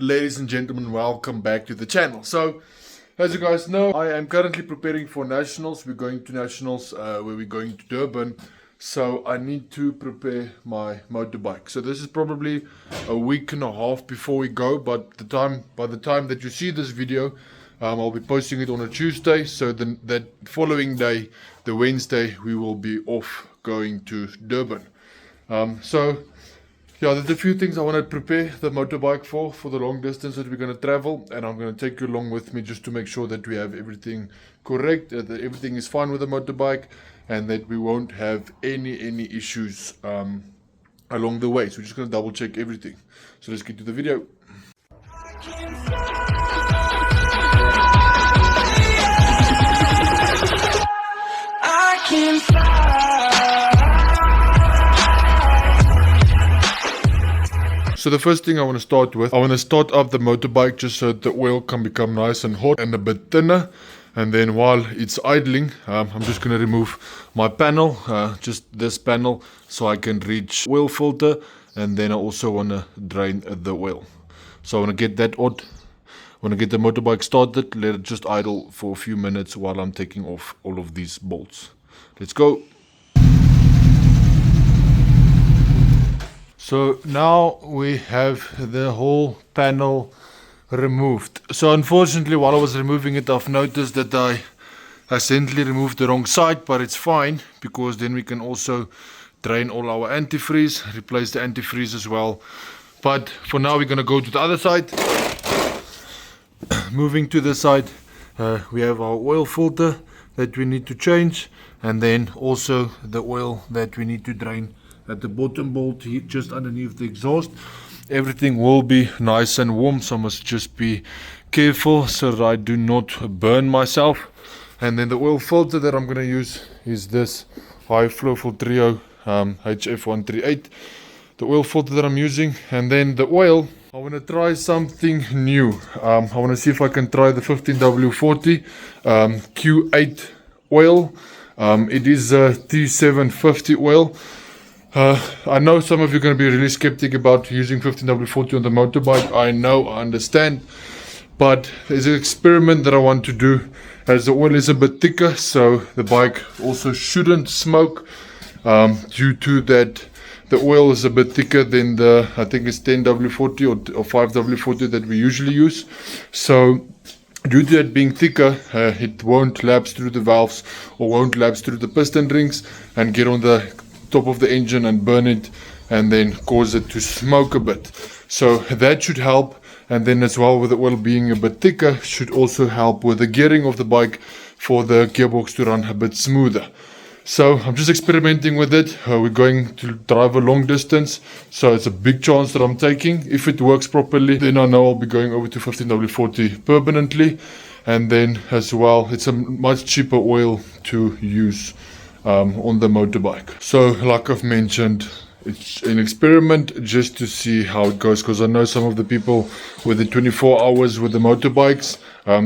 Ladies and gentlemen, welcome back to the channel. So, as you guys know, I am currently preparing for nationals. We're going to nationals where we're going to Durban. So I need to prepare my motorbike. So this is probably a week and a half before we go. But by the time that you see this video, I'll be posting it on a Tuesday. So then that following day, the Wednesday, we will be off going to Durban. Yeah, there's a few things I want to prepare the motorbike for the long distance that we're going to travel, and I'm going to take you along with me just to make sure that we have everything correct, that everything is fine with the motorbike, and that we won't have any issues along the way. So we're just going to double check everything. So let's get to the video. I can fly. So the first thing I want to start with, I want to start up the motorbike just so the oil can become nice and hot and a bit thinner. And then while it's idling, I'm just going to remove my panel, just this panel, so I can reach oil filter. And then I also want to drain the oil. So I want to get that out. I want to get the motorbike started, let it just idle for a few minutes while I'm taking off all of these bolts. Let's go. So now we have the whole panel removed. So unfortunately, while I was removing it, I've noticed that I accidentally removed the wrong side, but it's fine because then we can also drain all our antifreeze, replace the antifreeze as well. But for now, we're going to go to the other side. Moving to the side, we have our oil filter that we need to change, and then also the oil that we need to drain at the bottom bolt here, just underneath the exhaust. Everything will be nice and warm, so I must just be careful so that I do not burn myself. And then the oil filter that I'm going to use is this high flow Filtrio HF138, the oil filter that I'm using. And then the oil, I want to try something new. I want to see if I can try the 15W40 Q8 oil. It is a T750 oil. I know some of you are going to be really skeptic about using 15W40 on the motorbike. I know, I understand. But there's an experiment that I want to do, as the oil is a bit thicker, so the bike also shouldn't smoke due to that the oil is a bit thicker than the, I think it's 10W40 or 5W40 that we usually use. So due to it being thicker, it won't lapse through the valves or won't lapse through the piston rings and get on the top of the engine and burn it and then cause it to smoke a bit. So that should help, and then as well with the oil being a bit thicker should also help with the gearing of the bike for the gearbox to run a bit smoother. So I'm just experimenting with it. We're going to drive a long distance, so it's a big chance that I'm taking. If it works properly, then I know I'll be going over to 15W40 permanently, and then as well it's a much cheaper oil to use on the motorbike. So like I've mentioned, it's an experiment just to see how it goes, because I know some of the people with the 24 hours with the motorbikes,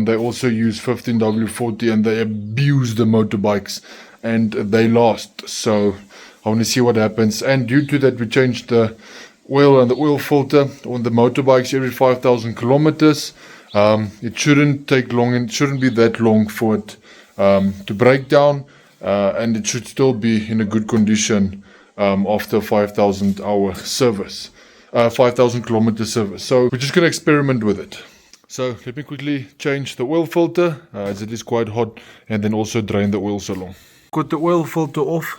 they also use 15W40 and they abuse the motorbikes and they last. So I want to see what happens. And due to that, we changed the oil and the oil filter on the motorbikes every 5,000 kilometers. It shouldn't take long, and it shouldn't be that long for it to break down. And it should still be in a good condition after 5,000 hour service, 5,000 kilometer service. So we're just going to experiment with it. So let me quickly change the oil filter as it is quite hot, and then also drain the oil salon. Got the oil filter off,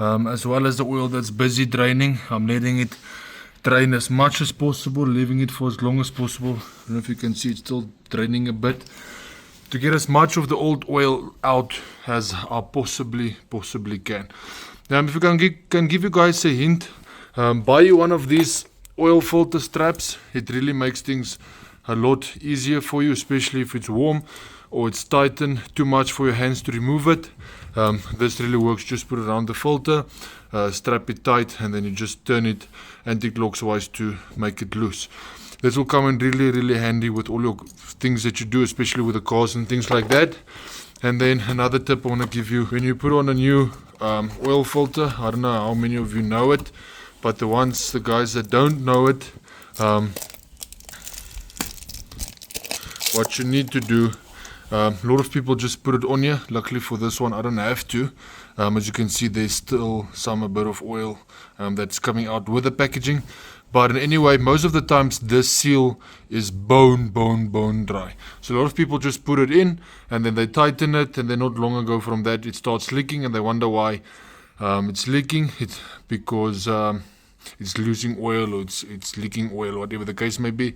as well as the oil that's busy draining. I'm letting it drain as much as possible, leaving it for as long as possible. I don't know if you can see it's still draining a bit, to get as much of the old oil out as I possibly can. If I can give you guys a hint, buy you one of these oil filter straps. It really makes things a lot easier for you, especially if it's warm or it's tightened too much for your hands to remove it. This really works. Just put it around the filter, strap it tight, and then you just turn it anti-clockwise to make it loose. This will come in really handy with all your things that you do, especially with the cars and things like that. And then another tip I want to give you, when you put on a new oil filter, I don't know how many of you know it, but the guys that don't know it, what you need to do, a lot of people just put it on here. Luckily for this one, I don't have to. As you can see, there's still a bit of oil that's coming out with the packaging. But anyway, most of the times this seal is bone dry. So a lot of people just put it in and then they tighten it, and then not long ago from that it starts leaking, and they wonder why it's leaking. It's because it's losing oil, or it's leaking oil, whatever the case may be.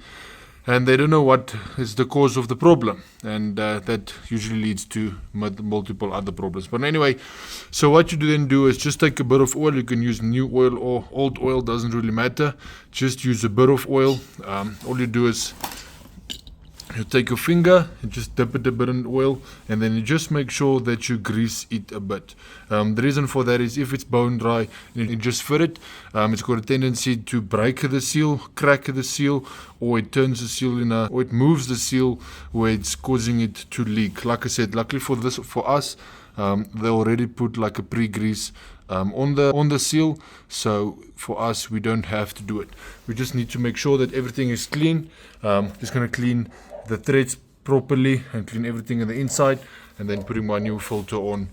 And they don't know what is the cause of the problem, and that usually leads to multiple other problems. But anyway, so what you then do is just take a bit of oil. You can use new oil or old oil, doesn't really matter. Just use a bit of oil. All you do is you take your finger and just dip it a bit in oil, and then you just make sure that you grease it a bit. The reason for that is if it's bone dry and you just fit it, it's got a tendency to break the seal, crack the seal, or it turns the seal or it moves the seal where it's causing it to leak. Like I said, luckily for us, they already put like a pre-grease on the seal, so for us we don't have to do it. We just need to make sure that everything is clean. Just going to clean the threads properly and clean everything on the inside, and then putting my new filter on,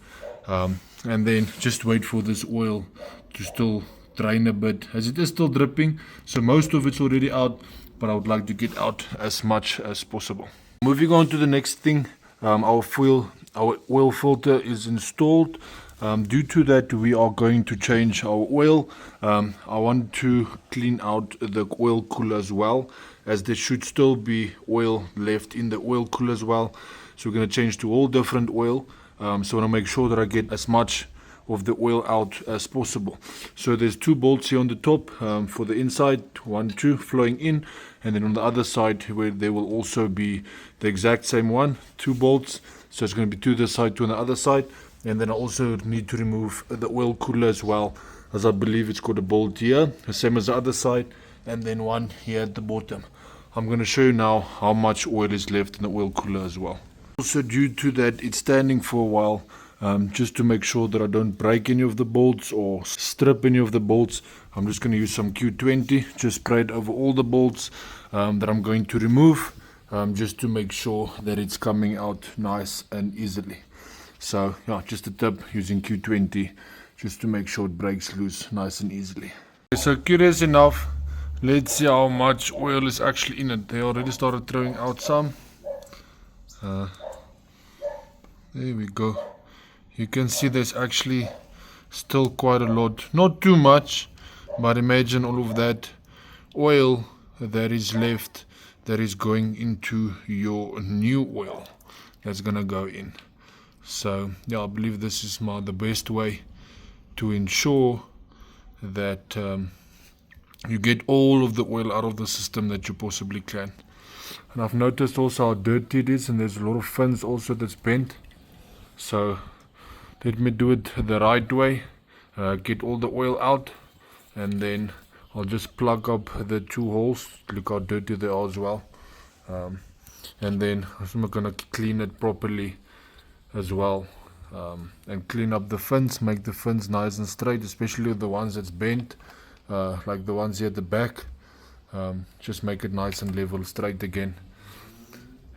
and then just wait for this oil to still drain a bit, as it is still dripping. So most of it's already out, but I would like to get out as much as possible. Moving on to the next thing, our oil filter is installed. Due to that, we are going to change our oil. I want to clean out the oil cooler as well, as there should still be oil left in the oil cooler as well. So we're going to change to all different oil. So I want to make sure that I get as much of the oil out as possible. So there's 2 bolts here on the top for the inside, 1, 2 flowing in, and then on the other side where there will also be the exact same 2 bolts. So it's going to be 2 this side, 2 on the other side. And then I also need to remove the oil cooler as well, as I believe it's got a bolt here, the same as the other side, and then 1 here at the bottom. I'm going to show you now how much oil is left in the oil cooler as well. Also, due to that it's standing for a while, just to make sure that I don't break any of the bolts or strip any of the bolts, I'm just going to use some Q20, just spray it over all the bolts that I'm going to remove, just to make sure that it's coming out nice and easily. So yeah, just a tip, using Q20 just to make sure it breaks loose nice and easily. So curious enough, let's see how much oil is actually in it. They already started throwing out some. There we go. You can see there's actually still quite a lot. Not too much, but imagine all of that oil that is left, that is going into your new oil that's gonna go in. So yeah, I believe this is the best way to ensure that you get all of the oil out of the system that you possibly can. And I've noticed also how dirty it is, and there's a lot of fins also that's bent. So let me do it the right way, get all the oil out, and then I'll just plug up the 2 holes. Look how dirty they are as well. And then I'm going to clean it properly as well, and clean up the fins, make the fins nice and straight, especially the ones that's bent, like the ones here at the back. Just make it nice and level, straight again,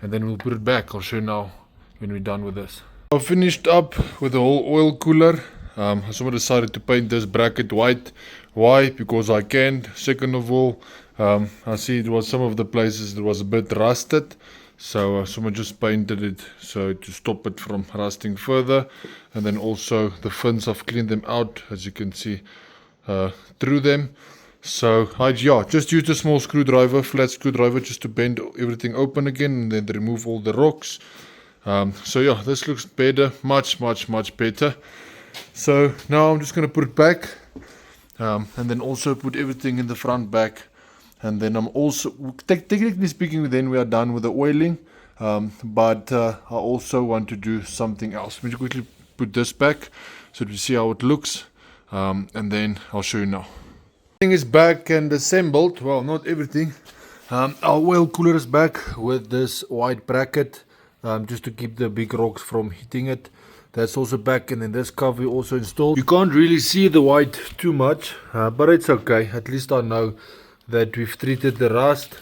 and then we'll put it back. I'll show you now when we're done with this. I finished up with the whole oil cooler. I decided to paint this bracket white. Why? Because I can. Second of all, I see it was some of the places it was a bit rusted. So someone just painted it so to stop it from rusting further. And then also the fins, I've cleaned them out, as you can see, through them. So I just used a small screwdriver, flat screwdriver, just to bend everything open again, and then remove all the rocks. So yeah, this looks better, much better. So now I'm just going to put it back, and then also put everything in the front back. And then I'm also, technically speaking, then we are done with the oiling, but I also want to do something else. Let me quickly put this back so that we see how it looks, and then I'll show you now. Everything is back and assembled. Well, not everything. Our oil cooler is back with this white bracket, just to keep the big rocks from hitting it. That's also back, and then this cover also installed. You can't really see the white too much, but it's okay. At least I know that we've treated the rust,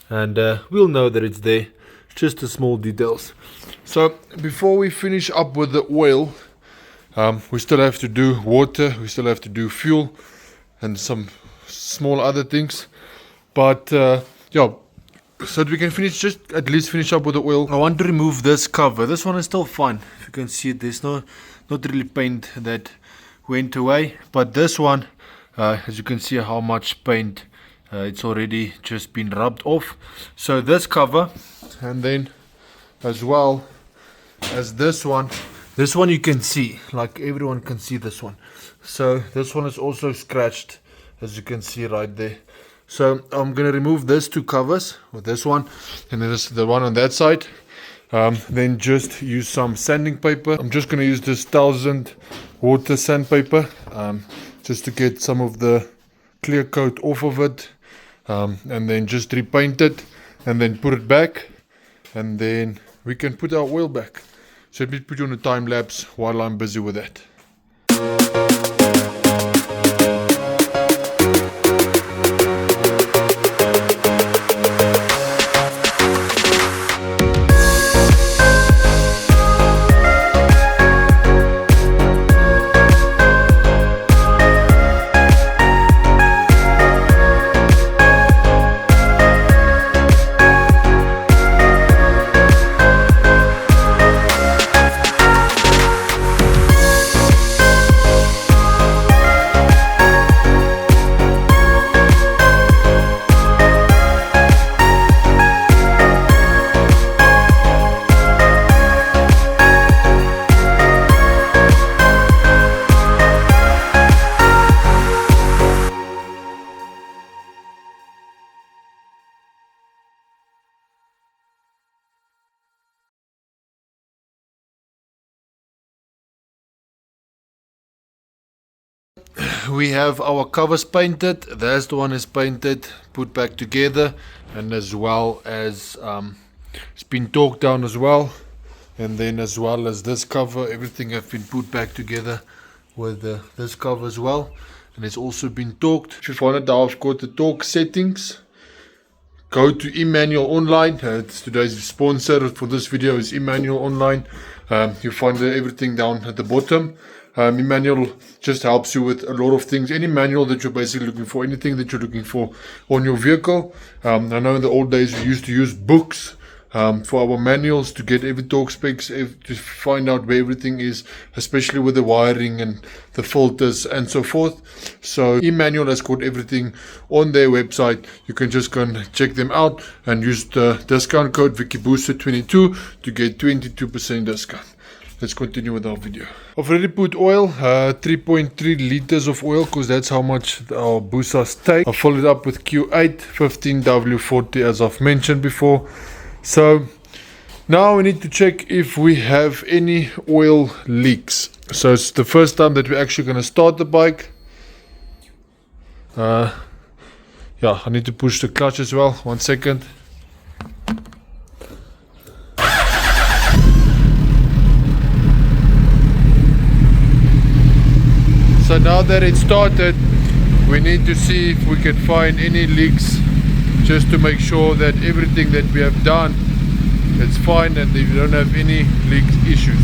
and we'll know that it's there. just the small details. So before we finish up with the oil, we still have to do water, we still have to do fuel and some small other things. But yeah, so that we can at least finish up with the oil, I want to remove this cover. This one is still fine. If you can see it, there's not really paint that went away. But this one, as you can see how much paint it's already just been rubbed off. So this cover, and then as well as this one you can see, like everyone can see this one. So this one is also scratched, as you can see right there. So I'm going to remove these two covers, with this one and then the one on that side. Then just use some sanding paper. I'm just going to use this 1000 water sandpaper, just to get some of the clear coat off of it, and then just repaint it and then put it back, and then we can put our oil back. So let me put you on a time lapse while I'm busy with that. We have our covers painted. That's the one is painted, put back together, and as well as it's been torqued down as well. And then as well as this cover, everything have been put back together with this cover as well, and it's also been torqued. If you find out how I've got the torque settings, go to Emmanuel Online. It's today's sponsor for this video is Emmanuel Online. You find everything down at the bottom. Emmanuel just helps you with a lot of things. Any manual that you're basically looking for, anything that you're looking for on your vehicle. I know in the old days we used to use books for our manuals to get every torque specs, to find out where everything is, especially with the wiring and the filters and so forth. So Emmanuel has got everything on their website. You can just go and check them out and use the discount code VickyBooster22 to get 22% discount. Let's continue with our video. I've already put oil, 3.3 liters of oil, because that's how much our Busas take. I filled it up with Q8, 15W40 as I've mentioned before. So now we need to check if we have any oil leaks. So it's the first time that we're actually going to start the bike. Yeah, I need to push the clutch as well. 1 second. So now that it started, we need to see if we can find any leaks, just to make sure that everything that we have done is fine and that we don't have any leak issues.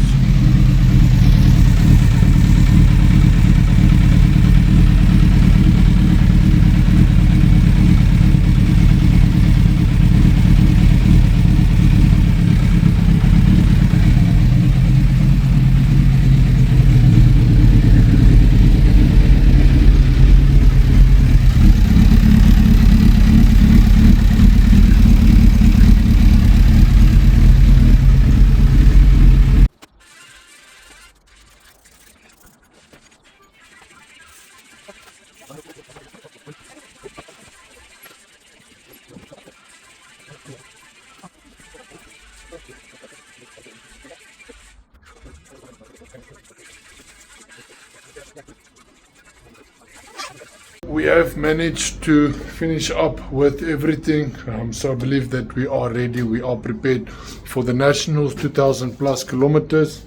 We have managed to finish up with everything, so I believe that we are ready, we are prepared for the Nationals, 2000 plus kilometers.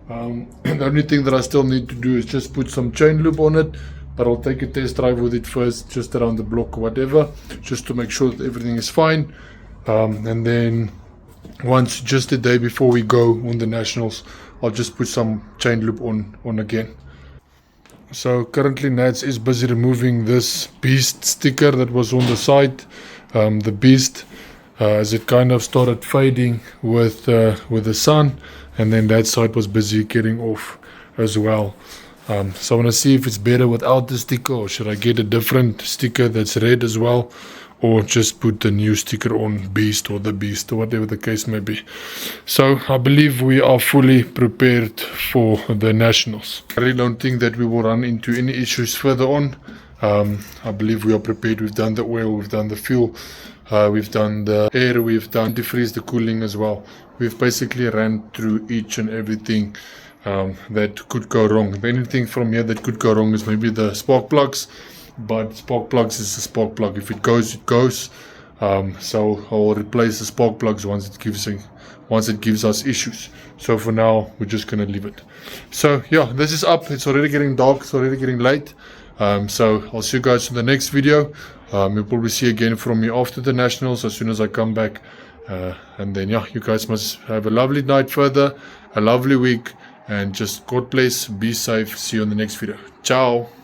The only thing that I still need to do is just put some chain lube on it, but I'll take a test drive with it first, just around the block or whatever, just to make sure that everything is fine. And then once, just the day before we go on the nationals, I'll just put some chain loop on again. So currently Nats is busy removing this beast sticker that was on the side. The beast, as it kind of started fading with the sun, and then that side was busy getting off as well. So I want to see if it's better without the sticker, or should I get a different sticker that's red as well, or just put the new sticker on beast or the beast, or whatever the case may be. So I believe we are fully prepared for the nationals. I really don't think that we will run into any issues further on. I believe we are prepared. We've done the oil, we've done the fuel, we've done the air, we've done defreeze, the cooling as well. We've basically ran through each and everything that could go wrong. The only thing from here that could go wrong is maybe the spark plugs, but spark plugs is a spark plug. If it goes, it goes. So I'll replace the spark plugs once it gives us issues. So for now, we're just gonna leave it. So yeah, this is up. It's already getting dark. It's already getting late. So I'll see you guys in the next video. You'll probably see again from me after the nationals as soon as I come back. And then yeah, you guys must have a lovely night further, a lovely week, and just God bless, be safe. See you in the next video. Ciao.